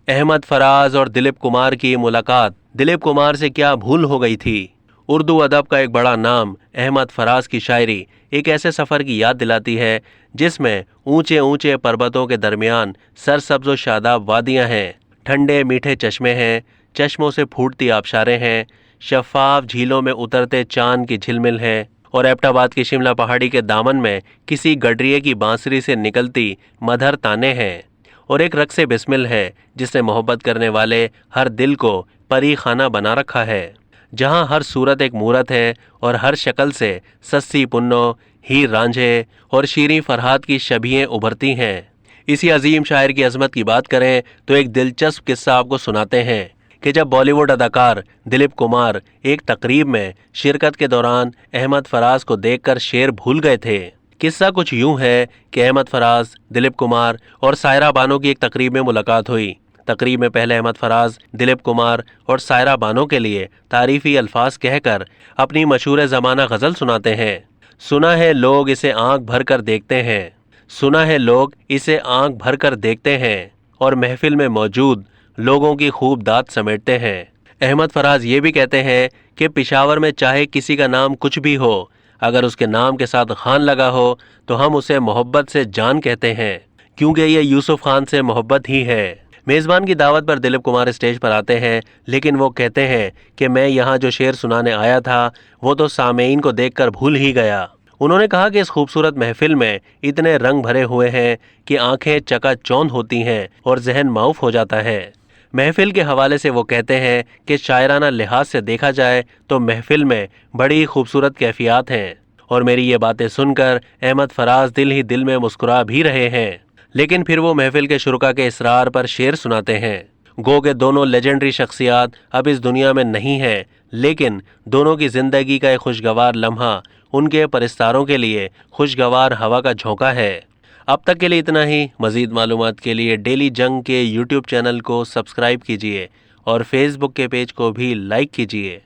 احمد فراز اور دلیپ کمار کی ملاقات دلیپ کمار سے کیا بھول ہو گئی تھی؟ اردو ادب کا ایک بڑا نام احمد فراز کی شاعری ایک ایسے سفر کی یاد دلاتی ہے جس میں اونچے اونچے پربتوں کے درمیان سرسبز و شاداب وادیاں ہیں، ٹھنڈے میٹھے چشمے ہیں، چشموں سے پھوٹتی آبشاریں ہیں، شفاف جھیلوں میں اترتے چاند کی جھلمل ہے، اور ایبٹ آباد کی شملہ پہاڑی کے دامن میں کسی گڈریے کی بانسری سے نکلتی مدھر تانے ہیں، اور ایک رقص بسمل ہے جس نے محبت کرنے والے ہر دل کو پری خانہ بنا رکھا ہے، جہاں ہر صورت ایک مورت ہے اور ہر شکل سے سسی پنو، ہیر رانجھے اور شیریں فرہاد کی شبیہیں ابھرتی ہیں۔ اسی عظیم شاعر کی عظمت کی بات کریں تو ایک دلچسپ قصہ آپ کو سناتے ہیں کہ جب بالی ووڈ اداکار دلیپ کمار ایک تقریب میں شرکت کے دوران احمد فراز کو دیکھ کر شعر بھول گئے تھے۔ قصہ کچھ یوں ہے کہ احمد فراز، دلیپ کمار اور سائرہ بانو کی ایک تقریب میں ملاقات ہوئی۔ تقریب میں پہلے احمد فراز دلیپ کمار اور سائرہ بانو کے لیے تعریفی الفاظ کہہ کر اپنی مشہور زمانہ غزل سناتے ہیں۔ سنا ہے لوگ اسے آنکھ بھر کر دیکھتے ہیں، سنا ہے لوگ اسے آنکھ بھر کر دیکھتے ہیں، اور محفل میں موجود لوگوں کی خوب داد سمیٹتے ہیں۔ احمد فراز یہ بھی کہتے ہیں کہ پشاور میں چاہے کسی کا نام کچھ بھی ہو، اگر اس کے نام کے ساتھ خان لگا ہو تو ہم اسے محبت سے جان کہتے ہیں، کیونکہ یہ یوسف خان سے محبت ہی ہے۔ میزبان کی دعوت پر دلیپ کمار اسٹیج پر آتے ہیں، لیکن وہ کہتے ہیں کہ میں یہاں جو شعر سنانے آیا تھا وہ تو سامعین کو دیکھ کر بھول ہی گیا۔ انہوں نے کہا کہ اس خوبصورت محفل میں اتنے رنگ بھرے ہوئے ہیں کہ آنکھیں چکا چوند ہوتی ہیں اور ذہن معاف ہو جاتا ہے۔ محفل کے حوالے سے وہ کہتے ہیں کہ شاعرانہ لحاظ سے دیکھا جائے تو محفل میں بڑی خوبصورت کیفیات ہیں، اور میری یہ باتیں سن کر احمد فراز دل ہی دل میں مسکرا بھی رہے ہیں۔ لیکن پھر وہ محفل کے شرکا کے اصرار پر شعر سناتے ہیں۔ گو کہ دونوں لیجنڈری شخصیات اب اس دنیا میں نہیں ہیں، لیکن دونوں کی زندگی کا ایک خوشگوار لمحہ ان کے پرستاروں کے لیے خوشگوار ہوا کا جھونکا ہے۔ اب تک کے لیے اتنا ہی۔ مزید معلومات کے لیے ڈیلی جنگ کے یوٹیوب چینل کو سبسکرائب کیجیے اور فیس بک کے پیج کو بھی لائک کیجیے۔